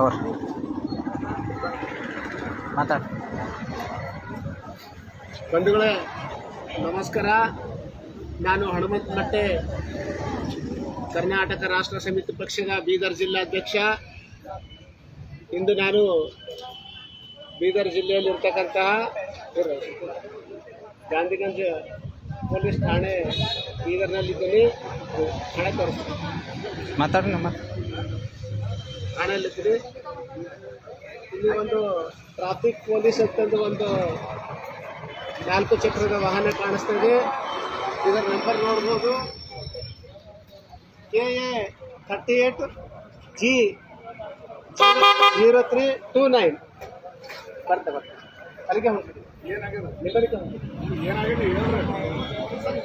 ಅವ್ರು ಮಾತಾಡ. ಬಂಧುಗಳೇ ನಮಸ್ಕಾರ. ನಾನು ಹನುಮಂತ ಮಟ್ಟೆ, ಕರ್ನಾಟಕ ರಾಷ್ಟ್ರ ಸಮಿತಿ ಪಕ್ಷದ ಬೀದರ್ ಜಿಲ್ಲಾಧ್ಯಕ್ಷ. ಇಂದು ನಾನು ಬೀದರ್ ಜಿಲ್ಲೆಯಲ್ಲಿರ್ತಕ್ಕಂತಹ ಗಾಂಧಿಗಂಜ್ ಪೊಲೀಸ್ ಠಾಣೆ ಬೀದರ್ನಲ್ಲಿದ್ದೀನಿ. ಠಾಣೆ ತೋರಿಸ್ತೀನಿ, ಮಾತಾಡಿ ನಮ್ಮ ಠಾಣೆಯಲ್ಲಿದ್ದೀನಿ. ಇಲ್ಲಿ ಒಂದು ಟ್ರಾಫಿಕ್ ಪೊಲೀಸ್ ಅಂತಂದು ಒಂದು 4 ಚಕ್ರದ ವಾಹನ ಕಾಣಿಸ್ತಾ ಇದೆ. ಇದರ ನಂಬರ್ ನೋಡ್ಬೋದು, KA38G0329. ಬರ್ತೆ ಅಲ್ಲಿಗೆ ಹೋಗ್ತೀವಿ.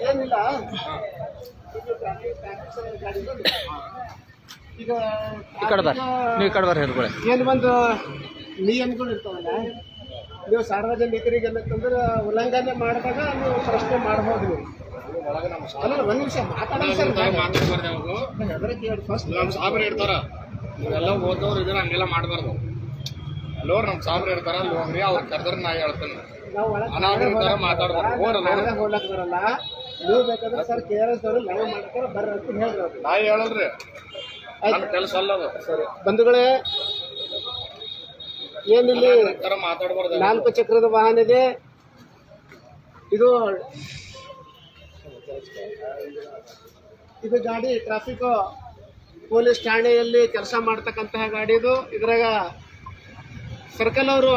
ಏನಿಲ್ಲ, ಈಗ ಈ ಕಡೆ ಬರ್ರಿ, ನೀವು ಈ ಕಡೆ ಬರ್ರಿ ಹೇಳ್ಕೊಳ್ಳಿ. ಏನು ಒಂದು ನಿಯಮಗಳು ಇರ್ತಾವಲ್ಲ, ನೀವು ಸಾರ್ವಜನಿಕರಿಗೆ ಏನಂತಂದ್ರೆ ಉಲ್ಲಂಘನೆ ಮಾಡಿದಾಗ ನೀವು ಪ್ರಶ್ನೆ ಮಾಡ್ಬೋದು. ನೀವು ಅಲ್ಲ, ಒಂದು ನಿಮಿಷ ಮಾತಾಡೋದು ಸರ್. ಫಸ್ಟ್ ನಮ್ಮ ಸಾಬ್ರು ಇರ್ತಾರ, ನೀವೆಲ್ಲ ಓದೋರು ಇದ್ರೆ ಹಂಗೆಲ್ಲ ಮಾಡಬಾರ್ದು. ಅಲ್ಲೋರು ನಮ್ಮ ಸಾಬ್ರು ಇರ್ತಾರ, ಅಲ್ಲಿ ಅವ್ರು ಕರೆದ್ರೆ ನಾ ಹೇಳ್ತೇನೆ. ನಾವು ಹೋಗ್ಲಕ್ ಬರಲ್ಲ. ನೀವು ಬೇಕಾದ್ರೆ ಸರ್ KRS ಅವರು ಲೈವ್ ಮಾಡ್ತಾರೆ, ಬರ್ರಿ ಅಂತ ಹೇಳ್ರಿ. ನಾ ಹೇಳಲ್ರಿ, ಕೆಲಸ ಅಲ್ಲ ಅದು. ಸರಿ ಬಂಧುಗಳೇ, ಏನಿಲ್ಲಿ ಮಾತಾಡ್ಬಾರ್ದು. 4 ಚಕ್ರದ ವಾಹನ ಇದೆ. ಇದು ಗಾಡಿ ಟ್ರಾಫಿಕ್ ಪೊಲೀಸ್ ಠಾಣೆಯಲ್ಲಿ ಕೆಲಸ ಮಾಡ್ತಕ್ಕಂತಹ ಗಾಡಿ ಇದು. ಇದ್ರಾಗ ಸರ್ಕಲ್ ಅವರು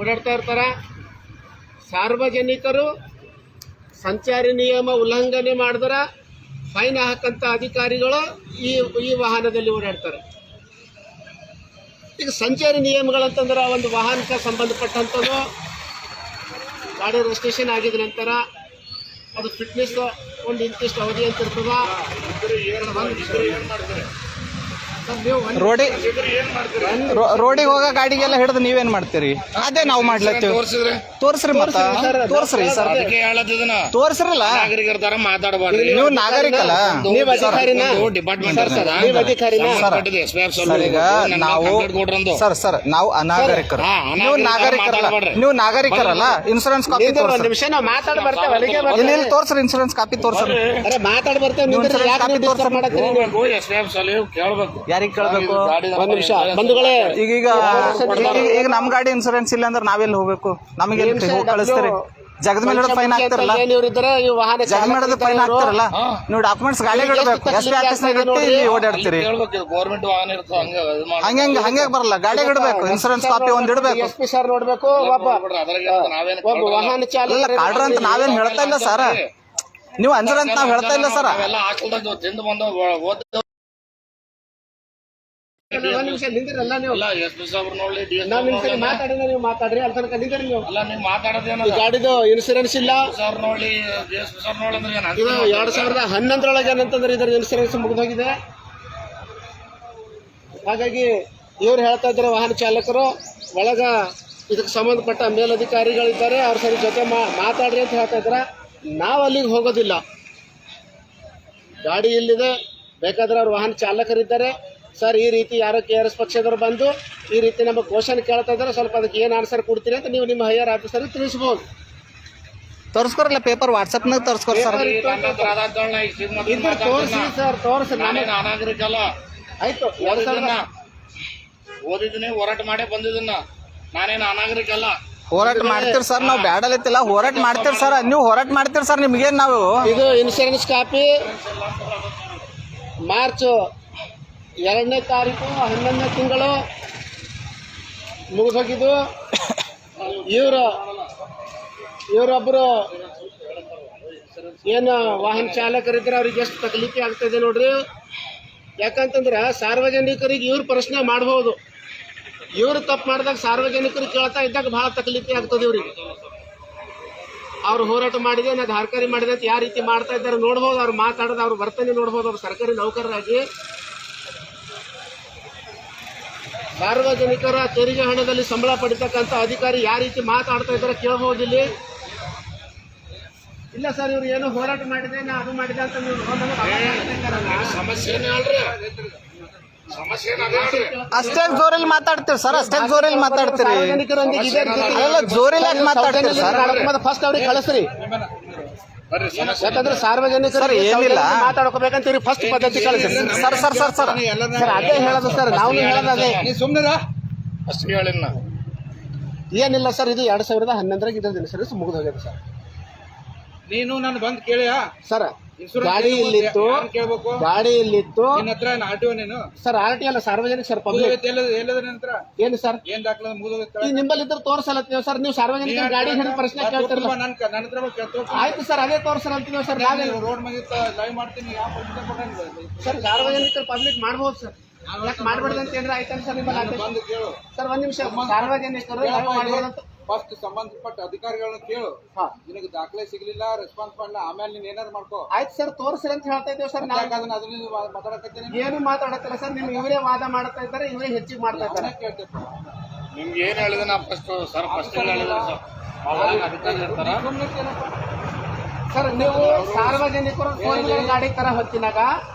ಓಡಾಡ್ತಾ ಇರ್ತಾರೆ. ಸಾರ್ವಜನಿಕರು ಸಂಚಾರಿ ನಿಯಮ ಉಲ್ಲಂಘನೆ ಮಾಡಿದ್ರೆ ಫೈನ್ ಹಾಕಂತ ಅಧಿಕಾರಿಗಳು ಈ ವಾಹನದಲ್ಲಿ ಓಡಾಡ್ತಾರೆ. ಈಗ ಸಂಚಾರಿ ನಿಯಮಗಳಂತಂದ್ರೆ ಒಂದು ವಾಹನಕ್ಕೆ ಸಂಬಂಧಪಟ್ಟಂಥದ್ದು ಗಾಡಿ ರಿಜಿಸ್ಟ್ರೇಷನ್ ಆಗಿದ ನಂತರ ಅದು ಫಿಟ್ನೆಸ್ ಒಂದು ಇಂತಿಷ್ಟು ಅವಧಿ ಅಂತ ಇರ್ತದ. ರೋಡಿಗೆ ಹೋಗೋ ಗಾಡಿಗೆಲ್ಲ ಹಿಡಿದು ನೀವೇನ್ ಮಾಡ್ತೀರಿ? ಅದೇ ನಾವು ಮಾಡ್ಲತ್ತೀವಿ. ತೋರ್ಸ್ರಿ, ಮತ್ತ ತೋರ್ಸ್ರಿ ಸರ್, ತೋರ್ಸ್ರಲ್ಲ. ನಾಗರಿಕರ ತರ ಮಾತಾಡಬಾರ್ದು. ನೀವು ನಾಗರಿಕಲ್ಲ, ನೀವು ಅಧಿಕಾರಿನ, ಡಿಪಾರ್ಟ್ಮೆಂಟ್ ಈಗ ನಾವು ಸರ್ ನಾವು ಅನಾಗರಿಕರು, ನೀವು ನಾಗರಿಕರಲ್ಲ. ನೀವು ನಾಗರಿಕರಲ್ಲ. ಇನ್ಸೂರೆನ್ಸ್ ಕಾಪಿ ಒಂದು ನಿಮಿಷ ನಾವು ಮಾತಾಡಿ ಬರ್ತೇವೆ. ಇಲ್ಲಿ ತೋರ್ಸ್ರಿ, ಇನ್ಸೂರೆನ್ಸ್ ಕಾಪಿ ತೋರ್ಸ್ರಿ. ಮಾತಾಡಿ ಬರ್ತೇವೆ. ಕೇಳ್ಬೇಕು, ಯಾರಿಗೆ ಕೇಳಬೇಕು? ಒಂದು ನಿಮಿಷ ಬಂಧುಗಳೇ, ಈಗ ನಮ್ ಗಾಡಿ ಇನ್ಸೂರೆನ್ಸ್ ಇಲ್ಲ ಅಂದ್ರೆ ನಾವೆಲ್ಲಿ ಹೋಗ್ಬೇಕು? ನಮಗೆ ಕಳಿಸ್ತೀರಿ? ಜಗದ ಮೇಲೆ ಫೈನ್ ಹಾಕ್ತಾರಲ್ಲ, ಜಗದ ಮೇಲೆ ಫೈನ್ ಹಾಕ್ತಾರಲ್ಲ. ನೀವು ಡಾಕ್ಯುಮೆಂಟ್ಸ್ ಗಾಡಿ ಇಡಬೇಕು. SP ಆಫೀಸ್ನಾಗ ಇಟ್ಟು ಇಲ್ಲಿ ಓಡಾಡ್ತೀರಿ. ಗೌರ್ಮೆಂಟ್ ವಾಹನ ಹಂಗೆ ಹಂಗೆ ಬರಲ್ಲ. ಗಾಡಿ ಇಡಬೇಕು, ಇನ್ಸೂರೆನ್ಸ್ ಕಾಪಿ ಒಂದ್ ಇಡಬೇಕು. SP ಸರ್ ನೋಡ್ಬೇಕು. ಒಬ್ಬ ವಾಹನ ಚಾಲಕ ಕಾಡ್ರ ಅಂತ ನಾವೇನ್ ಹೇಳ್ತಾ ಇಲ್ಲ ಸರ್. ನೀವು ಅಂಜರ್ ಅಂತ ನಾವ್ ಹೇಳ್ತಾ ಇಲ್ಲ ಸರ್. ತಿಂದು ಬಂದ ಒಂದ್ ನಿಮಿಷ ನಿಂದಿರಲ್ಲ. ನೀವು SP ಸಾಬ್ರು ನೋಡ್ಲಿ, ನಾವು ನಿಮ್ ಕಡೆ ಮಾತಾಡಿದ್ರೆ ನೀವು ಮಾತಾಡ್ರಿ. ಅಲ್ಲಿ ತನಕ ನಿಂದಿರಿ. ನೀವು ಅಲ್ಲ, ನೀವು ಮಾತಾಡೋದೇನ ಗಾಡಿದು ಇನ್ಸೂರೆನ್ಸ್ ಇಲ್ಲ. ಸರ್ ನೋಡಿ, SP ಸಾರ್ ನೋಡಂದ್ರೆ ಇದು 2011 ಏನಂತಂದ್ರೆ ಇದರ ಇನ್ಸೂರೆನ್ಸ್ ಮುಗಿದೋಗಿದೆ. ಹಾಗಾಗಿ ಇವ್ರು ಹೇಳ್ತಾ ಇದ್ದಾರೆ, ವಾಹನ ಚಾಲಕರು ಒಳಗ ಇದಕ್ಕೆ ಸಂಬಂಧಪಟ್ಟ ಮೇಲಧಿಕಾರಿಗಳಿದ್ದಾರೆ, ಅವ್ರ ಸರಿ ಜೊತೆ ಮಾತಾಡ್ರಿ ಅಂತ ಹೇಳ್ತಾ ಇದ್ದಾರೆ. ನಾವು ಅಲ್ಲಿಗೆ ಹೋಗೋದಿಲ್ಲ. ಗಾಡಿ ಇಲ್ಲಿದೆ, ಬೇಕಾದ್ರೆ ಅವ್ರು ವಾಹನ ಚಾಲಕರಿದ್ದಾರೆ. ಸರ್, ಈ ರೀತಿ ಯಾರೋ KRS ಪಕ್ಷದವ್ರು ಬಂದು ಈ ರೀತಿ ನಮ್ಮ ಕ್ವಶನ್ ಕೇಳ್ತಾ ಇದ್ದಾರೆ, ಸ್ವಲ್ಪ ಅದಕ್ಕೆ ಏನು ಆನ್ಸರ್ ಕೊಡ್ತೀರಿ ಅಂತ ನೀವು ನಿಮ್ಮ ಹೈಯರ್ ಆಫೀಸರ್ಗೆ ತಿಳಿಸ್ಬೋದು. ತೋರಿಸ್ಕೊರಲ್ಲ, ಪೇಪರ್ ವಾಟ್ಸಪ್ನಾಗ ತೋರಿಸ್ಕೊರಿ ಸರ್. ಇದ್ರ ತೋರಿಸಿ ಸರ್, ತೋರಿಸಿ. ನಾಗರಿಕಲ್ಲ, ಆಯ್ತು, ಓದಿದ್ದೀನಿ, ಹೋರಾಟ ಮಾಡೇ ಬಂದಿದ್ದನ್ನ. ನಾನೇನು ಅನಾಗರಿಕಲ್ಲ. ಹೋರಾಟ ಮಾಡ್ತೀರಿ ಸರ್, ನಾವು ಬ್ಯಾಡಲತ್ತಿಲ್ಲ. ಹೋರಾಟ ಮಾಡ್ತೀರಿ ಸರ್, ನೀವು ಹೋರಾಟ ಮಾಡ್ತೀರಿ ಸರ್. ನಿಮ್ಗೇನು ನಾವು ಇದು ಇನ್ಶೂರೆನ್ಸ್ ಕಾಪಿ ಮಾರ್ಚ್ 2ನೇ ತಾರೀಕು 11ನೇ ತಿಂಗಳು ಮುಗಿದೋಗಿದ್ದು. ಇವರೊಬ್ಬರು ಏನು ವಾಹನ ಚಾಲಕರಿದ್ರೆ ಅವ್ರಿಗೆ ಎಷ್ಟು ತಕಲೀಫಿ ಆಗ್ತದೆ ನೋಡ್ರಿ. ಯಾಕಂತಂದ್ರೆ ಸಾರ್ವಜನಿಕರಿಗೆ ಇವ್ರು ಪ್ರಶ್ನೆ ಮಾಡ್ಬೋದು. ಇವರು ತಪ್ಪು ಮಾಡಿದಾಗ ಸಾರ್ವಜನಿಕರಿಗೆ ಕೇಳ್ತಾ ಇದ್ದಾಗ ಭಾಳ ತಕಲೀಫಿ ಆಗ್ತದೆ ಇವ್ರಿಗೆ. ಅವ್ರು ಹೋರಾಟ ಮಾಡಿದೆ, ನಾನು ಹರ್ಕಾರಿ ಮಾಡಿದೆ ಅಂತ ಯಾವ ರೀತಿ ಮಾಡ್ತಾ ಇದ್ದಾರೆ ನೋಡ್ಬೋದು. ಅವ್ರು ಮಾತಾಡೋದು, ಅವ್ರ ವರ್ತನೆ ನೋಡ್ಬೋದು. ಅವ್ರು ಸರ್ಕಾರಿ ನೌಕರರಾಗಿ ಸಾರ್ವಜನಿಕರ ತೆರಿಗೆ ಹಣದಲ್ಲಿ ಸಂಬಳ ಪಡಿತಕ್ಕಂಥ ಅಧಿಕಾರಿ ಯಾವ ರೀತಿ ಮಾತಾಡ್ತಾ ಇದ್ದಾರೆ ಕೇಳಬಹುದಿಲ್ಲಿ. ಇಲ್ಲ ಸರ್, ಇವ್ರು ಏನು ಹೋರಾಟ ಮಾಡಿದೆ, ನಾ ಅದು ಮಾಡಿದೆ ಅಂತ ನೀವು ಸಮಸ್ಯೆ ಹೇಳ್ರಿ. ಸಮಸ್ಯೆ ಏನ್ ಅದೇ ಹೇಳ್ರಿ. ಅಷ್ಟೇ ಜೋರಲ್ಲಿ ಮಾತಾಡ್ತೀರಿ ಸರ್, ಅಷ್ಟೇ ಜೋರಲ್ಲಿ ಮಾತಾಡ್ತೀರಿ. ಸಾರ್ವಜನಿಕರೊಂದಿಗೆ ಇದೇ ರೀತಿ ಅಲ್ಲ ಜೋರಲ್ಲಿ ಯಾಕೆ ಮಾತಾಡ್ತೀರಿ ಸರ್? ಫಸ್ಟ್ ಅವ್ರಿಗೆ ಕಳಿಸ್ರಿ, ಬರ್ರಿ ಸಮಸ್ಯೆ ಯಾಕಂದ್ರೆ ಸಾರ್ವಜನಿಕರು ಸರ್, ಏನಿಲ್ಲ. ಮಾತಾಡ್ಕೋಬೇಕಂತೀರಿ ಫಸ್ಟ್ ಪದ್ಧತಿ ಕಳಿಸ್ರಿ sir sir sir sir sir. ಅದೇ ಹೇಳೋದು ಸರ್, ನಾವು ಹೇಳೋದು ಅದೇ. ಅಷ್ಟು ಹೇಳಿನ ಏನಿಲ್ಲ ಸರ್, ಇದು 2011 ಇದ್ರದ್ದು ಇನ್ಸೂರೆನ್ಸ್ ಮುಗಿದು ಹೋಗಿದೆ ಸರ್. ನೀನು ನಾನು ಬಂದ್ ಕೇಳಿಯಾ ಸರ್ ಗಾಡಿ ಇಲ್ಲಿತ್ತು, ಕೇಳ್ಬೇಕು ಗಾಡಿ ಇಲ್ಲಿತ್ತು ನಿನ್ನ ಹತ್ರ ಆಟೋ ನೀನು ಸರ್. RT ಅಲ್ಲ, ಸಾರ್ವಜನಿಕ ಸರ್, ಪಬ್ಲಿಕ್. ಎಲ್ಲದ ನಂತರ ಏನು ಸರ್, ಏನ್ ದಾಖಲೆ ಮುಗಿದೋಗುತ್ತೆ ಈ ನಿಂಬಲ್ಲಿ ಇದ್ರೆ ತೋರ್ಸಲತ್ತೀವಿ ಸರ್. ನೀವು ಸಾರ್ವಜನಿಕ ಗಾಡಿ ಹಿಡಿದು ಪ್ರಶ್ನೆ ಕೇಳ್ತಿರಲ್ಲ. ನನ್ನ ಹತ್ರ ಕೇಳ್ತು ಆಯ್ತು ಸರ್, ಅದೇ ತೋರ್ಸಲಂತೀವಿ ಸರ್. ನಾವೇ ರೋಡ್ ಮುಗಿತ ಲೈವ್ ಮಾಡ್ತೀನಿ ಯಾವ ಪರ್ಮಿಷನ್ ಕೊಟ್ಟಂಗಿಲ್ಲ ಸರ್ ಸಾರ್ವಜನಿಕರು ಪಬ್ಲಿಕ್ ಮಾಡ್ಬೋದು ಸರ್, ಯಾಕೆ ಮಾಡ್ಬಾರ್ದು ಅಂತ ಏನಾರ ಆಯ್ತಲ್ಲ ಸರ್ ನಿಮ್ಮಲ್ಲಿ ಆದೇಶ? ಬಂದು ಕೇಳು. ಸರ್ ಒಂದ್ ನಿಮಿಷ, ಸಾರ್ವಜನಿಕರು live ಮಾಡ್ಬಾರ್ದು ಅಂತ. ಫಸ್ಟ್ ಸಂಬಂಧಪಟ್ಟ ಅಧಿಕಾರಿಗಳನ್ನ ಕೇಳು. ಹಾ. ನಿನಗೆ ದಾಖಲೆ ಸಿಗ್ಲಿಲ್ಲ, ರೆಸ್ಪಾನ್ಸ್ ಮಾಡಲ್ಲ, ಆಮೇಲೆ ನೀನ್ ಏನಾರು ಮಾಡ್ಕೋ. ಆಯ್ತು ಸರ್, ತೋರ್ಸ್ರಿ ಅಂತ ಹೇಳ್ತಾ ಇದ್ದೇವೆ ಸರ್. ನಾವು ಅದನ್ನ ಮಾತಾಡಕತ್ತೇನೆ ಏನು ಮಾತಾಡತ್ತಿಲ್ಲ ಸರ್. ನಿಮ್ಗೆ ಇವರೇ ವಾದ ಮಾಡ್ತಾ ಇದ್ದಾರೆ, ಇವರೇ ಹೆಚ್ಚಿಗೆ ಮಾಡ್ತಾ ಇದ್ದಾರೆ. ಕೇಳ್ತೇನೆ. ನಿಮ್ಗೆ ಏನ್ ಹೇಳಿದೆ ನಾ ಫಸ್ಟ್ ಸರ್ ಫಸ್ಟ್ ಹೇಳಿದ್ರೆ ಸರ್ ಅವಾಗ ಅಧಿಕಾರಿ ಇರ್ತಾರ. ಸರ್ ನೀವು ಸಾರ್ವಜನಿಕರು 4 ಗಾಡಿ ತರ ಹೊತ್ತಿನಾಗ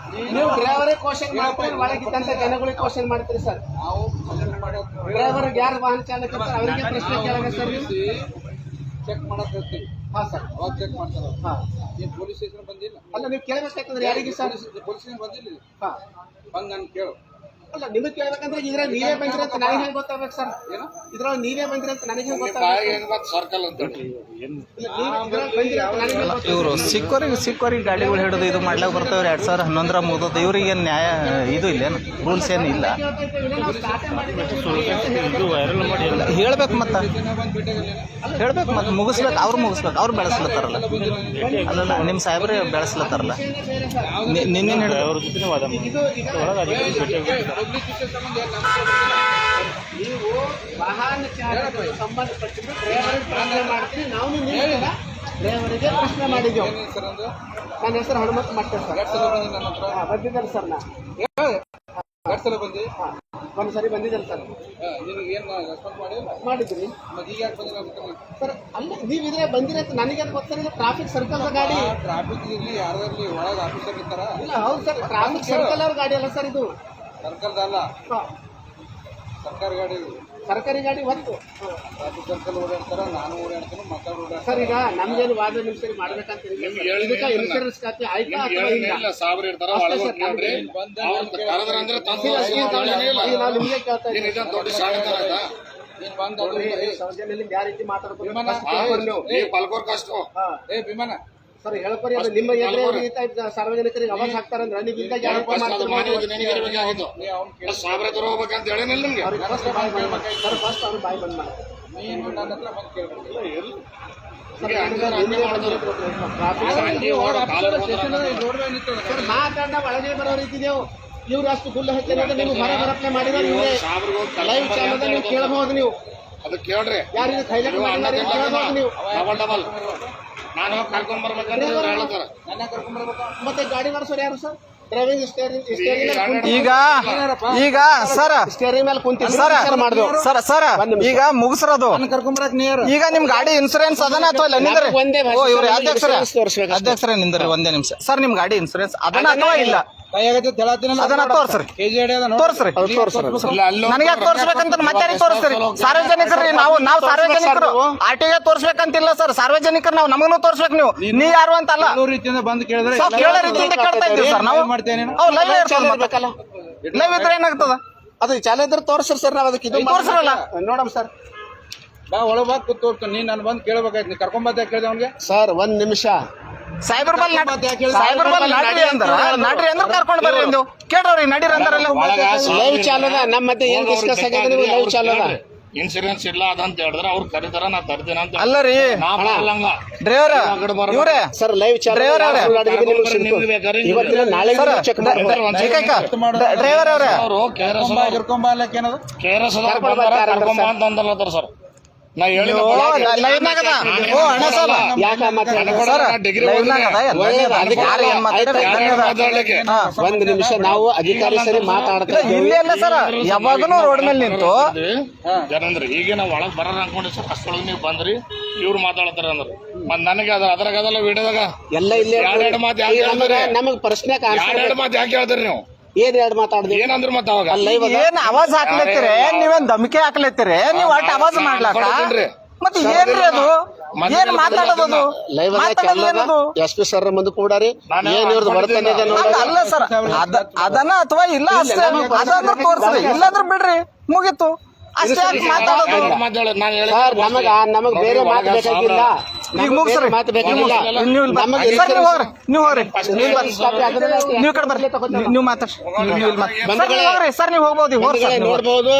ನೀವು ಡ್ರೈವರೇ ಕ್ವಶನ್ ಮಾಡ್ತೀರಿ, ಒಳಗಿದ್ದಂತ ಜನಗಳಿಗೆ ಕ್ವಶನ್ ಮಾಡ್ತೀರಿ ಸರ್. ನಾವು ಸಜೆಸ್ಟ್ ಮಾಡೋದು ಡ್ರೈವರ್ ಯಾರು ವಾಹನ ಚಾಲಕ ಇರ್ತಾರೆ ಅವರಿಗೆ ಪ್ರಶ್ನೆ ಕೇಳಬೇಕು ಸರ್ ನೀವು. ಚೆಕ್ ಮಾಡಕ್ ಹೇಳ್ತೀವಿ. ಹಾ ಸರ್, ಅವಾಗ ಚೆಕ್ ಮಾಡ್ತಾರ. ಹಾ. ಏನ್ ಪೊಲೀಸ್ ಸ್ಟೇಷನ್ ಬಂದಿಲ್ಲ, ಅಲ್ಲ ನೀವು ಕೇಳಬೇಕಾಗ್ತದೆ ಯಾರಿಗೆ ಸರ್? ಪೊಲೀಸ್ ಸ್ಟೇಷನ್ ಬಂದಿಲ್ಲ. ಹಾ. ಬಂದ್ ನಾನು ಕೇಳು. ಅಲ್ಲ ನಿಮಗೆ ಕೇಳ್ಬೇಕಂದ್ರೆ ಇದ್ರಾಗ ನೀವೇ ಬಂದಿರ ಅಂತ ನನಗೆ ಹೆಂಗ್ ಗೊತ್ತಾಗ್ಬೇಕು ಸರ್? ಇದ್ರೊಳಗೆ ನೀವೇ ಬಂದಿರ ಅಂತ ನನಗೆ ಹೆಂಗ್ ಬಾಯಿಗೆ ಗೊತ್ತಾಗ್ಬೇಕು? ಹೆಂಗ್ ಬಂದ್ ಸರ್ಕಲ್ ಅಂತ ಹೇಳಿ ಇಲ್ಲ, ನೀವು ಇದ್ರಾಗ ಬಂದಿರ ಅಂತ ನನಗೆ ಹೆಂಗ್ ಗೊತ್ತಾಗ್ಬೇಕು? ಇವರು ಸಿಕ್ಕೋರಿಗೆ ಗಾಡಿಗಳು ಹಿಡಿದು ಇದು ಮಾಡ್ಲಾಕ ಬರ್ತಾವ್ರಿ. 2011 ಮುಗಿದದ್ದು. ಇವ್ರಿಗೆ ಏನು ನ್ಯಾಯ ಇದು ಇಲ್ಲೇನು, ರೂಲ್ಸ್ ಏನು ಇಲ್ಲ. ಕೇಳ್ತಾ ಇದ್ದೇವೆ, ನಾವು ಸ್ಟಾರ್ಟೇ ಮಾಡಿದ್ದೇವೆ. ಹೇಳ್ಬೇಕು ಮತ್ತೆ, ಬಂದ್ ಭೇಟಿಯಾಗಲ್ಲ. ಹೇಳ್ಬೇಕು ಮತ್ತೆ, ಮುಗಿಸ್ಬೇಕು. ಅವ್ರು ಮುಗಿಸ್ಬೇಕು, ಅವ್ರು ಬೆಳೆಸ್ಲತ್ತಾರಲ್ಲ. ಅಲ್ಲಲ್ಲ ನಿಮ್ಮ ಸಾಹೇಬ್ರೆ ಬೆಳೆಸ್ಲತ್ತಾರಲ್ಲ. ನಿನ್ನೆ ಹಿಡಿದು ಅವ್ರ ಜೊತೆ ವಾದ ಮಾಡಿ. ಇದು ನೀವು ವಾಹನ ಚಾಲಕರಿಗೆ ಸಂಬಂಧಪಟ್ಟಿದ್ದು ಡ್ರೈವರ್ ಪ್ರಶ್ನೆ ಮಾಡ್ತೀರಿ, ನಾವು ನಿಮ್ಮಿಂದ ಡ್ರೈವರಿಗೆ ಪ್ರಶ್ನೆ ಮಾಡಿದ್ದೇವೆ. ಏನ್ ಸರ್ ಅಂದು ನನ್ನ ಹೆಸರು ಹನುಮಂತ ಮಟ್ಟ ಸರ್. 2 ಸಲ ಬಂದಿ ನನ್ನ ಹತ್ರ. ಬಂದಿದ್ದಾರೆ ಸರ್. ನಾ 2 ಸಲ ಬಂದಿ. ಒಂದು ಸರಿ ಬಂದಿದ್ದಾರೆ ಸರ್. ನಿನಗೆ ಏನ್ ರೆಸ್ಪಾನ್ಸ್ ಮಾಡಿಲ್ಲ. ಮಾಡಿದ್ರಿ ಮತ್ತೆ ಈಗ ಯಾಕೆ ಬಂದಿಲ್ಲ ಗೊತ್ತಿಲ್ಲ. ಸರ್. ಅಲ್ಲ ನೀವು ಇದ್ರೆ ಬಂದಿರ ಅಂತ ನನಗೆ ಗೊತ್ತಾರೆ. ಇದು ಟ್ರಾಫಿಕ್ ಸರ್ಕಲ್ ಗಾಡಿ. ಟ್ರಾಫಿಕ್ ಇರ್ಲಿ ಯಾರಲ್ಲಿ ಒಳಗೆ ಆಫೀಸರ್ ಇರ್ತಾರ. ಇಲ್ಲ ಹೌದು ಸರ್, ಟ್ರಾಫಿಕ್ ಸರ್ಕಲ್ ಅವ್ರ ಗಾಡಿ ಅಲ್ಲ ಸರ್ ಇದು. ಸರ್ಕಲ್ದ ಅಲ್ಲ, ಸರ್ಕಾರಿ ಗಾಡಿ. ಸರ್ಕಾರಿ ಗಾಡಿ ಹೊತ್ತು ಟ್ರಾಫಿಕ್ ಸರ್ಕಲ್ ಓಡಾಡ್ತಾರ, ನಾನು ಓಡಾಡ್ತೀನಿ, ಮಕ್ಕಳು ಓಡಾಡ್ತಾರೆ. ಸರ್. ಈಗ ನಮ್ಗೇನು ವಾದ ನಿಮಿಷ ಮಾಡ್ಬೇಕಂತ ಇದಕ್ಕೆ ಇನ್ಶೂರೆನ್ಸ್ ಖಾತೆ ಆಯ್ತಾ ಅಥವಾ ಇಲ್ಲ? ಇಲ್ಲ ಸಾಬ್ರು ಇರ್ತಾರ ಒಳಗೆ ಹೋಗಿ ಕೇಳ್ರಿ. ಅವ್ರು ಕರೆದ್ರ ಅಂದ್ರೆ ತಂದು ಈಗ ನಾವು ನಿಮ್ಗೆ ಕೇಳ್ತಾ ಏನ್ ಇದೊಂದ್ ದೊಡ್ಡ ಶಾಲೆ ತರ ಆಯ್ತಾ? ನೀನ್ ಬಂದ್ ಅದು ಇದ್ದೀವಿ. ಸೌಜನ್ಯದಲ್ಲಿ ಯಾವ ರೀತಿ ಮಾತಾಡ್ಬೋದು ಈ ಪಲ್ಕೋರ್ ಕಷ್ಟ ಏ ವಿಮಾನ ಸರ್ ಹೇಳ್ಕೊರಿ. ಅದು ನಿಮ್ಮ ಎದುರೇ ಸಾರ್ವಜನಿಕರಿಗೆ ಅವಾಜ್ ಹಾಕ್ತಾರಂದ್ರೆ ನೀವು ಈಗ ಯಾರು ಅದು ಮಾನ್ಯ ನಿನಗಿರ್ಬೇಕಾಗಿತ್ತು. ಸಾಬ್ರೆ ತರ ಹೋಗ್ಬೇಕಂತ ಹೇಳಿನಿಲ್ಲ ನಿಮ್ಗೆ. ಸರ್ ಫಸ್ಟ್ ಅವ್ರು ಬಾಯಿ ಬಂದ್ ಮಾಡಿ. ನೀನು ನನ್ನ ಹತ್ರ ಬಂದು ಕೇಳ್ಬೇಕು. ಸರ್ ಮಾತಾಡ ಒಳಗೆ ಬರೋ ರೀತಿ ನೀವು ಇವ್ರು ಅಷ್ಟು ಗುಲ್ಲ ಹಚ್ಚಿ ನೀವು ಬರಬರಪ್ಲೆ ಮಾಡಿದ್ರೆ ಇವರೇ ಲೈವ್ ಚಾನಲ್ ನೀವು ಕೇಳಬಹುದು. ನೀವು ಅದು ಕೇಳ್ರಿ ಯಾರಿಗೆ ಹೈಲೈಟ್ ಮಾಡಿದ್ರೆ ಕೇಳಬಹುದು ನೀವು. ಡಬಲ್ ಡಬಲ್ ನಾನು ಕರ್ಕೊಂಡ್ ಬರ್ಬೇಕಂತ ಹೇಳ್ತಾರ. ನನ್ನ ಕರ್ಕೊಂಡ್ಬರ್ಬೇಕಾ? ಮತ್ತೆ ಗಾಡಿ ನಡೆಸೋರು ಯಾರು ಸರ್? ಡ್ರೈವಿಂಗ್ ಸ್ಟೇರಿಂಗ್ ಈಗ ಸರ್ ಸ್ಟೇರಿಂಗ್ ಮೇಲೆ ಕುಂತಿ ಸರ್ ಮಾಡಿದೆವು ಸರ್ ಸರ್ ಈಗ ಮುಗಿಸ್ರದು. ಕರ್ಕೊಂಬರಕ್ ನೀರು ಈಗ ನಿಮ್ ಗಾಡಿ ಇನ್ಸೂರೆನ್ಸ್ ಅದನ್ನ ಅಥವಾ ಇಲ್ಲ? ನಿಂದ್ರಿ. ಒಂದೇ ಭಾಷೆ ಓ ಇವ್ರಿ ತೋರಿಸ್ಬೇಕು. ಅಧ್ಯಕ್ಷರೇ ನಿಂದ್ರಿ ಒಂದೇ ನಿಮಿಷ. ಸರ್ ನಿಮ್ ಗಾಡಿ ಇನ್ಸೂರೆನ್ಸ್ ಅದನ್ನ ಅಥವಾ ಇಲ್ಲ ಅದನ್ನ ತೋರ್ಸ್ರಿ, ತೋರ್ಸ್ರಿ. ಇಲ್ಲ ಅಲ್ಲೋ ನನಗೆ ಯಾಕೆ ತೋರ್ಸ್ಬೇಕಂತ ಮತ್ತೆ ತೋರಿಸ್ತೀರಿ? ಸಾರ್ವಜನಿಕರು ನಾವು ಸಾರ್ವಜನಿಕರು ಆಟಿಗೆ ತೋರ್ಸ್ಬೇಕಂತಿಲ್ಲ ಸರ್. ಸಾರ್ವಜನಿಕರು ನಾವು ನಮಗೂ ತೋರ್ಸ್ಬೇಕು. ನೀ ಯಾರು ಅಂತ ಅಲ್ಲ, ರೀತಿಯಿಂದ ಬಂದು ಕೇಳಿದ್ರೆ ಸ್ವಲ್ಪ ಕೇಳೋ ರೀತಿಯಿಂದ ಕೇಳ್ತಾ ಇದ್ದೀವಿ ಸರ್ ನಾವು. ಲೈವ್ ಬೇಕಲ್ಲ. ಲೈವ್ ಇದ್ರೆ ಏನಾಗ್ತದ? ಅದು ಚಾಲ ಇದ್ರೆ ತೋರಿಸ್ರಿ ಸರ್. ನಾವು ಅದಕ್ಕೆ ಇದು ತೋರ್ಸ್ರಲ್ಲ ನೋಡಮ್ ಸರ್. ಬಾ ಒಳಗೆ ಬಾ ಕೂತು ನೀನ್ ನಾನು ಬಂದು ಕೇಳ್ಬೇಕಾಯ್ತು. ನೀ ಕರ್ಕೊಂಬತ್ತ ಕೇಳಿದೆ ಅವ್ನಿಗೆ. ಸರ್ ಒಂದ್ ನಿಮಿಷ. ಸೈಬರ್ ಬಲ್ ನಾಟ್ರಿ ಅಂದ್ರೆ ಕರ್ಕೊಂಡು ಬರ್ರಿ ಎಂದು ಕೇಳ್ರಿ. ನಡೀರಿ ಅಂತಾರಲ್ಲ. ಲೈವ್ ಚಾಲದ ನಮ್ಮ ಮತ್ತೆ ಏನ್ ಡಿಸ್ಕಸ್ ಆಗಿದೆ? ನೀವು ಲೈವ್ ಚಾಲದ ಇನ್ಸೂರೆನ್ಸ್ ಇಲ್ಲ ಅದಂತ ಹೇಳಿದ್ರೆ ಅವ್ರು ಕರೀತಾರ ನಾ ತರ್ತೀನಿ ಅಂತ. ಅಲ್ಲ ರೀ ನಾ ಬರಲ್ಲಂಗ ಡ್ರೈವರ್ ಇವ್ರೆ ಸರ್ ಲೈವ್ ಚಾಲ ಡ್ರೈವರ್ ಅವ್ರೆ ಇವತ್ತಿನ ನಾಳೆ ಚೆಕ್ ಡ್ರೈವರ್ ಅವ್ರೆ ಅವರು ಕರ್ಕೊಂಬ ಅಲ್ಲಕ್ಕೆ ಏನದು KRS ಕರ್ಕೊಂಬ ಅಂತ ಅಂದಲ್ಲತ್ತಾರ ಸರ್. ನಾ ಹೇಳಿದ ಲೈವ್ನಾಗದ. ಓ ಅಣ್ಣ ಸರ್ ಯಾಕೆ ಡಿಗ್ರಿ ಒಂದ್ ನಿಮಿಷ ನಾವು ಅಧಿಕಾರಿ ಸರಿ ಮಾತಾಡ್ತಾ ಇಲ್ಲೇ ಇಲ್ಲ ಸರ್. ಯಾವಾಗನು ರೋಡ್ ಮೇಲೆ ನಿಂತು ಏನಂದ್ರಿ ಈಗ ನಾವು ಒಳಗ್ ಬರೋಣ ಅನ್ಕೊಂಡಿ ಸರ್. ಅಷ್ಟೊಳಗೆ ನೀವು ಬಂದ್ರಿ ಇವ್ರು ಮಾತಾಡ್ತಾರ ಅಂದ್ರ ಮತ್ ನನಗೆ ಅದ್ರಾಗ ಅದಲ್ಲ ವಿಡಿಯೋದಾಗ ಎಲ್ಲ ಇಲ್ಲೇ ಎರಡೆರಡು ಮಾತು ಯಾಕೆ ಹೇಳ್ತೀರಿ? ನಮಗ್ ಪ್ರಶ್ನೆ ಎರಡೆರಡು ಮಾತು ಯಾಕೆ ಹೇಳ್ತೀರಿ ನೀವು? ಏನ್ ಎರಡು ಮಾತಾಡ್ದೆ ಏನಂದ್ರು ಮತ್ತೆ ಅವಾಗ ಅಲ್ಲ ಇವಾಗ ಏನ್ ಆವಾಜ್ ಹಾಕ್ಲತ್ತೀರಿ ನೀವೇನ್ ಧಮಕಿ ಹಾಕ್ಲತ್ತೀರಿ ನೀವ್ ಒಟ್ಟು ಆವಾಜ್ ಮಾಡ್ಲಾಕ ಮತ್ತೆ ಏನ್ರಿ ಅದು ಏನ್ ಮಾತಾಡೋದು ಮಾತಾಡೋದು SP ಸರ್ ಮುಂದೆ ಕೂಡಾರಿ ಏನ್ ಇವ್ರದ್ದು ಬರ್ತನೆ ಇದೆ ನೋಡಿ ಅಲ್ಲ ಸರ್ ಅದನ್ನ ಅಥವಾ ಇಲ್ಲ ಅಷ್ಟೇ ಅದಂದ್ರೆ ತೋರ್ಸ್ರಿ ಇಲ್ಲಾಂದ್ರೆ ಬಿಡ್ರಿ ಮುಗೀತು ಅಷ್ಟೇ ಮಾತಾಡೋದು ಸರ್ ನಮಗ್ ಬೇರೆ ಮಾತು ಬೇಕಾಗಿಲ್ಲ ಈಗ ಮುಗಿಸ್ರಿ ಮಾತು ಬೇಕಾಗಿಲ್ಲ ನೀವು ಹೋಗ್ರಿ ನೀವು ಕಡೆ ಬರ್ರಿ ನೀವು ಮಾತಾಡ್ರಿ ಹೋಗ್ರಿ ಸರ್ ನೀವು ಹೋಗ್ಬೋದು ಹೋಗ್ರಿ ಸರ್ ನೋಡ್ಬೋದು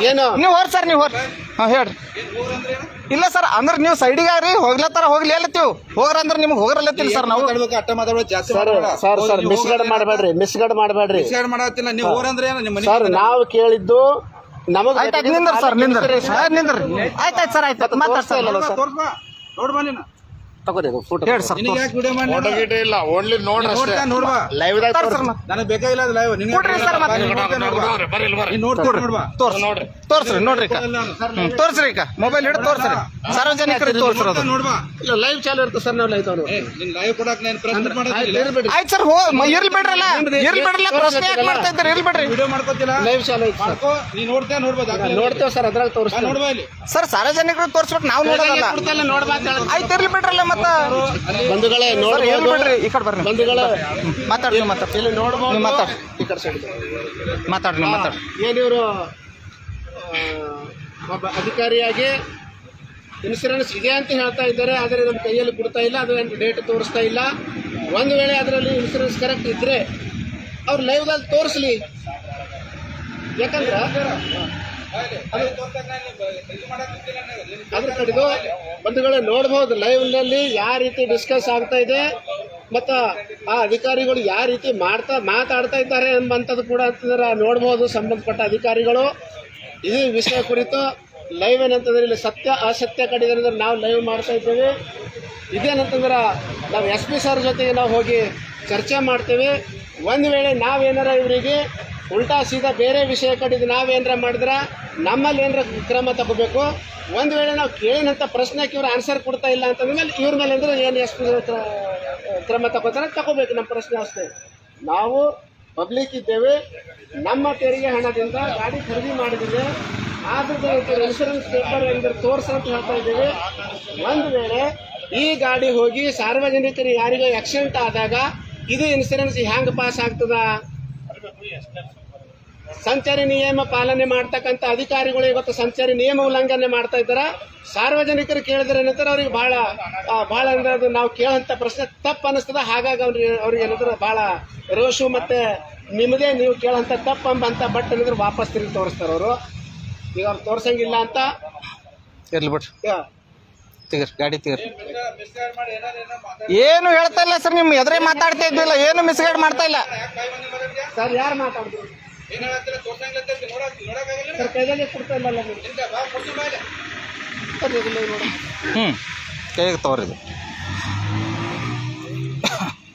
ಏನು ನೀವು ಹೋಗ್ರಿ ಸರ್ ನೀವು ಹೋಗ್ರಿ ಹಾ ಹೇಳ್ರಿ ಇಲ್ಲ ಸರ್ ಅಂದ್ರೆ ನೀವು ಸೈಡಿಗೆ ಆಗ್ರಿ ಹೋಗ್ಲತ್ತಾರ ಹೋಗ್ಲಿ ಅಲ್ಲತ್ತೀವಿ ಹೋಗ್ರಂದ್ರೆ ನಿಮ್ಗೆ ಹೋಗ್ರಲ್ಲತ್ತೀವಿ ಸರ್ ನಾವು ಅಟ್ಟ ಮಾತಾಡೋದು ಜಾಸ್ತಿ ಸರ್ ಮಿಸ್ಗಡ್ ಮಾಡಬೇಡ್ರಿ ಮಾಡತ್ತಿಲ್ಲ ನೀವು ಊರಂದ್ರೆ ಏನು ನಿಮ್ಮ ಸರ್ ನಾವು ಕೇಳಿದ್ದು ನಮಗ್ ಆಯ್ತಾಯ್ತು ನಿಂದ್ರಿ ಸರ್ ನಿಂದ್ರಿ ಆಯ್ತಾಯ್ತು ಸರ್ ಆಯ್ತು ಮಾತಾಡ್ ಸರ್ ತೋರ್ಸ್ಬಾ ನೋಡ್ ಬಾ ನೀನು ತಗೋರಿ ಫೋಟೋ ಹೇಳಿ ಸರ್ ನಿನಗೆ ಯಾಕೆ ವಿಡಿಯೋ ಮಾಡಿ ಫೋಟೋ ಗೀಟ ಇಲ್ಲ ಓನ್ಲಿ ನೋಡ್ರಿ ಅಷ್ಟೇ ನೋಡ್ಬಾ ಲೈವ್ ಸರ್ ನನಗೆ ಬೇಕಾಗಿಲ್ಲ ಅದು ಲೈವ್ ನಿನಗೆ ಕೊಡ್ರಿ ಸರ್ ಮತ್ತೆ ಬರ್ರಿ ಇಲ್ಲಿ ಬರ್ರಿ ನೋಡ್ಬಾ ನೋಡ್ರಿ ತೋರ್ಸ್ರಿ ನೋಡ್ರಿ ತೋರ್ಸ್ರಿ ಈಗ ಮೊಬೈಲ್ ಹಿಡಿದು ತೋರ್ಸ್ರಿ ಸಾರ್ವಜನಿಕರಿಗೆ ತೋರ್ಸಿರೋದು ನೋಡ್ಬಾ ಇಲ್ಲ ಲೈವ್ ಚಾಲು ಇರುತ್ತೆ ಸರ್ ನಾವು ಲೈವ್ ತಗೊಂಡು ನಿನ್ ಲೈವ್ ಕೊಡಕ್ ನಾನು ಪ್ರಶ್ನೆ ಮಾಡೋದಿಲ್ಲ ಆಯ್ತು ಸರ್ ಇರ್ಲಿ ಬಿಡ್ರಲ್ಲ ಪ್ರಶ್ನೆ ಯಾಕೆ ಮಾಡ್ತಾ ಇದ್ದಾರೆ ಇರ್ಲಿ ಬಿಡ್ರಿ ವಿಡಿಯೋ ಮಾಡ್ಕೋತಿಲ್ಲ ಲೈವ್ ಚಾಲು ಐತೆ ಮಾಡ್ಕೋ ನೀ ನೋಡ್ಬೋದು ನೋಡ್ತೇವೆ ಸರ್ ಅದ್ರಾಗ ತೋರಿಸ್ತೀವಿ ನೋಡ್ಬಾ ಇಲ್ಲಿ ಸರ್ ಸಾರ್ವಜನಿಕರಿಗೆ ತೋರ್ಸ್ಬೇಕು ನಾವು ನೋಡೋದಲ್ಲ ನೋಡ್ಬಾ ಅಂತ ಹೇಳಿ ಆಯ್ತು ಇರ್ಲಿ ಬಿಡ್ರಲ್ಲ ಮತ್ತ ಬಂಧುಗಳೇ ಸರ್ ಇರ್ಲಿ ನೋಡ್ಬೋದು ಬಿಡ್ರಿ ಈ ಕಡೆ ಬರ್ರಿ ಬಂಧುಗಳೇ ಮಾತಾಡ್ರಿ ನೀವು ಮಾತಾಡ್ರಿ ಇಲ್ಲಿ ನೋಡ್ಬೋದು ನೀವು ಮಾತಾಡ್ರಿ ಈ ಕಡೆ ಸೈಡ್ ಮಾತಾಡ್ರಿ ನೀವು ಮಾತಾಡ್ರಿ ಏನಿವರು ಒಬ್ಬ ಅಧಿಕಾರಿಯಾಗಿ ಇನ್ಸೂರೆನ್ಸ್ ಇದೆ ಅಂತ ಹೇಳ್ತಾ ಇದ್ದಾರೆ ಆದರೆ ನಮ್ಮ ಕೈಯಲ್ಲಿ ಕೊಡ್ತಾ ಇಲ್ಲ ಅದು ಡೇಟ್ ತೋರಿಸ್ತಾ ಇಲ್ಲ ಒಂದು ವೇಳೆ ಅದರಲ್ಲಿ ಇನ್ಸೂರೆನ್ಸ್ ಕರೆಕ್ಟ್ ಇದ್ದರೆ ಅವ್ರು ಲೈವ್ದಲ್ಲಿ ತೋರಿಸ್ಲಿ ಯಾಕಂದ್ರೆ ಅದ್ರ ಕಡೆದು ಬಂಧುಗಳೇ ನೋಡ್ಬೋದು ಲೈವ್ನಲ್ಲಿ ಯಾವ ರೀತಿ ಡಿಸ್ಕಸ್ ಆಗ್ತಾ ಇದೆ ಮತ್ತು ಆ ಅಧಿಕಾರಿಗಳು ಯಾವ ರೀತಿ ಮಾತಾಡ್ತಾ ಇದ್ದಾರೆ ಎಂಬಂಥದ್ದು ಕೂಡ ಅಂತಂದ್ರೆ ನೋಡ್ಬೋದು ಸಂಬಂಧಪಟ್ಟ ಅಧಿಕಾರಿಗಳು ಇದು ವಿಷಯ ಕುರಿತು ಲೈವ್ ಏನಂತಂದ್ರೆ ಇಲ್ಲಿ ಸತ್ಯ ಅಸತ್ಯ ಕಡಿದ್ರೆ ನಾವು ಲೈವ್ ಮಾಡ್ತಾ ಇದ್ದೇವೆ ಇದೇನಂತಂದ್ರೆ ನಾವು SP ಸರ್ ಜೊತೆಗೆ ನಾವು ಹೋಗಿ ಚರ್ಚೆ ಮಾಡ್ತೇವೆ ಒಂದು ವೇಳೆ ನಾವೇನಾರ ಇವರಿಗೆ ಉಲ್ಟಾ ಸೀದಾ ಬೇರೆ ವಿಷಯ ಕಡಿದು ನಾವೇನಾರ ಮಾಡಿದ್ರೆ ನಮ್ಮಲ್ಲಿ ಏನಾರ ಕ್ರಮ ತಗೋಬೇಕು ಒಂದು ವೇಳೆ ನಾವು ಕೇಳಿನಂಥ ಪ್ರಶ್ನೆಗೆ ಇವ್ರು ಆನ್ಸರ್ ಕೊಡ್ತಾ ಇಲ್ಲ ಅಂತಂದ್ಮೇಲೆ ಇವ್ರ ಮೇಲೆ ಅಂದರೆ ಏನು SP ಕ್ರಮ ತಗೋತಾರೆ ತಗೋಬೇಕು ನಮ್ಮ ಪ್ರಶ್ನೆ ಅಷ್ಟೇ ನಾವು ಪಬ್ಲಿಕ್ ಇದ್ದೇವೆ ನಮ್ಮ ತೆರಿಗೆ ಹಣದಿಂದ ಗಾಡಿ ಖರೀದಿ ಮಾಡಿದ್ದೇವೆ ಆದ್ರೆ ಇನ್ಶೂರೆನ್ಸ್ ಪೇಪರ್ ಅಂದರೆ ತೋರಿಸಂತ ಹೇಳ್ತಾ ಇದ್ದೇವೆ ಒಂದು ವೇಳೆ ಈ ಗಾಡಿ ಹೋಗಿ ಸಾರ್ವಜನಿಕರಿಗೆ ಯಾರಿಗೋ ಆಕ್ಸಿಡೆಂಟ್ ಆದಾಗ ಇದು ಇನ್ಶೂರೆನ್ಸ್ ಹ್ಯಾಂಗ್ ಪಾಸ್ ಆಗ್ತದ ಸಂಚಾರಿ ನಿಯಮ ಪಾಲನೆ ಮಾಡ್ತಕ್ಕಂಥ ಅಧಿಕಾರಿಗಳು ಇವತ್ತು ಸಂಚಾರಿ ನಿಯಮ ಉಲ್ಲಂಘನೆ ಮಾಡ್ತಾ ಇದ್ದಾರೆ ಸಾರ್ವಜನಿಕರು ಕೇಳಿದ್ರೆ ಏನಂತಾರೆ ಅವ್ರಿಗೆ ಭಾಳ ಅಂದ್ರೆ ಅದು ನಾವು ಕೇಳೋಂಥ ಪ್ರಶ್ನೆ ತಪ್ಪು ಅನ್ನಿಸ್ತದ ಹಾಗಾಗಿ ಅವ್ರಿಗೆ ಏನಂದ್ರೆ ಭಾಳ ರೋಷು ಮತ್ತೆ ನಿಮ್ಮದೇ ನೀವು ಕೇಳೋಂಥ ತಪ್ಪು ಅಂಬಂತ ಬಟ್ ಏನಾದ್ರು ವಾಪಸ್ ತಿರುಗಿ ತೋರಿಸ್ತಾರೆ ಅವರು ಈಗ ಅವ್ರು ತೋರ್ಸಂಗಿಲ್ಲ ಅಂತ ಇರ್ಲಿ ಬಿಡ್ರಿ ತೆಗೀರಿ ಗಾಡಿ ತೆಗೀರಿ ಏನು ಹೇಳ್ತಾ ಇಲ್ಲ ಸರ್ ನಿಮ್ಮ ಎದುರೇ ಮಾತಾಡ್ತಾ ಇದ್ದಿಲ್ಲ ಏನು ಮಿಸ್ಗೈಡ್ ಮಾಡ್ತಾ ಇಲ್ಲ ಸರ್ ಯಾರು ಮಾತಾಡಿದ್ರು ಸರ್ ಕೈಯಲ್ಲಿ ಕೊಡ್ತಾ ಇಲ್ಲ ಕೈಗೆ ತಗೋರಿ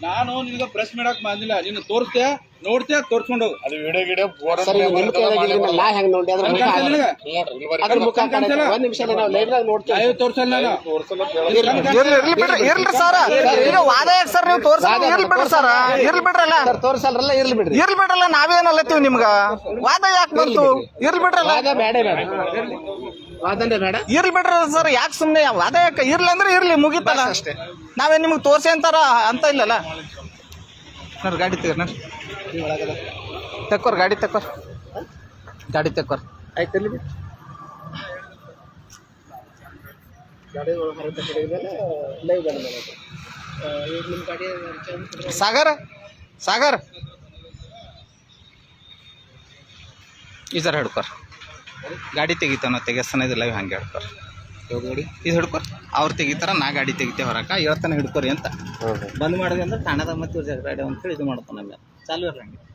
ನಾನು ನಿನಗೆ ಪ್ರೆಸ್ ಮಾಡಕ್ ಬಂದಿಲ್ಲ ನೀನು ತೋರಿಸ್ತೆ ನೋಡ್ತೆ ತೋರ್ಸ್ಕೊಂಡು ಹೋಗು ಅದು ವಿಡಿಯೋ ಗಿಡಿಯೋ ಸರ್ ಈಗ ನಿಮ್ಮ ಕೈಯಾಗಿಲ್ಲ ನಾ ಹೆಂಗ್ ನೋಡಿ ಅದ್ರ ಮುಖ ಅದ್ರ ಮುಖ ಒಂದ್ ನಿಮಿಷ ನಾವು ಲೈವ್ ನೋಡ್ತೀವಿ ಲೈವ್ ತೋರ್ಸಲ್ಲ ನಾನು ಇರ್ಲಿ ಸರ್ ಈಗ ವಾದ ಯಾಕೆ ಸರ್ ನೀವು ತೋರ್ಸಲ್ಲ ಇರ್ಲಿ ಬಿಡ್ರಿ ಸರ್ ಇರ್ಲಿ ಬಿಡ್ರಲ್ಲ ಸರ್ ತೋರ್ಸಲ್ರಲ್ಲ ಇರ್ಲಿ ಬಿಡ್ರಿ ಇರ್ಲಿ ಬಿಡ್ರಲ್ಲ ನಾವೇನಲ್ಲತ್ತೀವಿ ನಿಮ್ಗ ವಾದ ಯಾಕೆ ಬಂತು ಇರ್ಲಿ ಬಿಡ್ರಲ್ಲ ವಾದ ಬೇಡ ವಾದನೆ ಬೇಡ ಇರ್ಲಿ ಬಿಡ್ರಿ ಸರ್ ಯಾಕೆ ಸುಮ್ಮನೆ ವಾದ ಯಾಕೆ ಇರ್ಲಿ ಅಂದ್ರೆ ಇರ್ಲಿ ಮುಗಿತಲ್ಲ ಅಷ್ಟೇ ನಾವೇನ್ ನಿಮ್ಗೆ ತೋರ್ಸಿ ಅಂತಾರ ಅಂತ ಇಲ್ಲಲ್ಲ ನೋಡ್ರಿ ಗಾಡಿ ತೆಗರ್ ನೋಡ್ರಿ ತೆಕ್ಕೋರ್ ಗಾಡಿ ತೆಕ್ಕೋರ್ ಆಯ್ತು ಗಾಡಿ ಲೈವ್ ನಿಮ್ಮ ಗಾಡಿ ಸಾಗರ್ ಈ ಸರ್ ಹಿಡ್ಕೋರ್ ಗಾಡಿ ತೆಗಿತಾನ ತೆಗೆಸ್ತಾನ ಇದು ಲೈವ್ ಹಂಗೆ ಹಿಡ್ಕೋರ್ ಇದು ಹಿಡ್ಕೋರ್ ಅವ್ರು ತೆಗಿತಾರ ನಾ ಗಾಡಿ ತೆಗಿತೇವೆ ಹೊರಕ ಹೇಳ್ತಾನೆ ಹಿಡ್ಕೋರಿ ಅಂತ ಬಂದ್ ಮಾಡಿದೆ ಅಂದ್ರೆ ತಾಣದ ಮತ್ತೆ ಇವ್ರು ಜಗಳ ಅಂತೇಳಿ ಇದು ಮಾಡ್ತಾನೆ ಆಮೇಲೆ ಚಾಲು ಇರಂಗೆ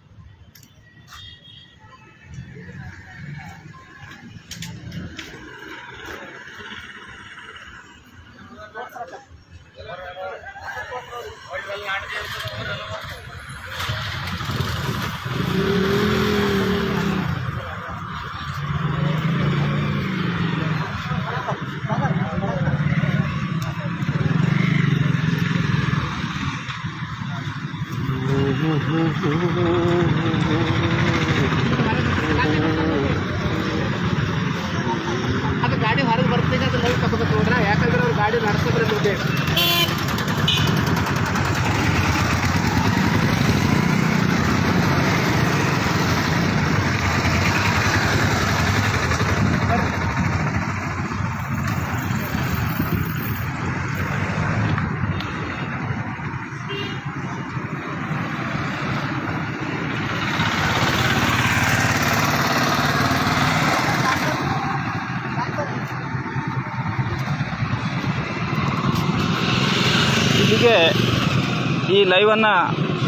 ಇಲ್ಲಿಗೆ ಈ ಲೈವನ್ನು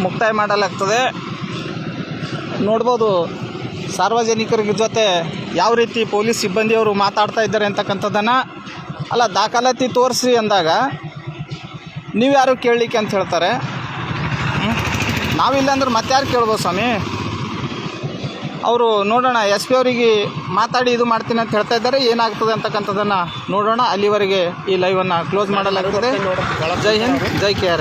ಮುಕ್ತಾಯ ಮಾಡಲಾಗ್ತದೆ. ನೋಡ್ಬೋದು ಸಾರ್ವಜನಿಕರ ಜೊತೆ ಯಾವ ರೀತಿ ಪೊಲೀಸ್ ಸಿಬ್ಬಂದಿಯವರು ಮಾತಾಡ್ತಾ ಇದ್ದಾರೆ ಅಂತಕ್ಕಂಥದ್ದನ್ನು. ಅಲ್ಲ, ದಾಖಲಾತಿ ತೋರಿಸಿ ಅಂದಾಗ ನೀವು ಯಾರು ಕೇಳಲಿಕ್ಕೆ ಅಂತ ಹೇಳ್ತಾರೆ. ನಾವಿಲ್ಲ ಅಂದ್ರೆ ಮತ್ತಾರು ಕೇಳ್ಬೋದು ಸ್ವಾಮಿ. ಅವರು ನೋಡೋಣ, ಎಸ್ ಪಿ ಅವರಿಗೆ ಮಾತಾಡಿ ಇದು ಮಾಡ್ತೀನಿ ಅಂತ ಹೇಳ್ತಾ ಇದ್ದಾರೆ. ಏನಾಗ್ತದೆ ಅಂತಕ್ಕಂಥದ್ದನ್ನು ನೋಡೋಣ. ಅಲ್ಲಿವರೆಗೆ ಈ ಲೈವನ್ನು ಕ್ಲೋಸ್ ಮಾಡಲಾಗ್ತದೆ. ಜೈ ಹಿಂದ್, ಜೈ ಕೆ ಆರ್.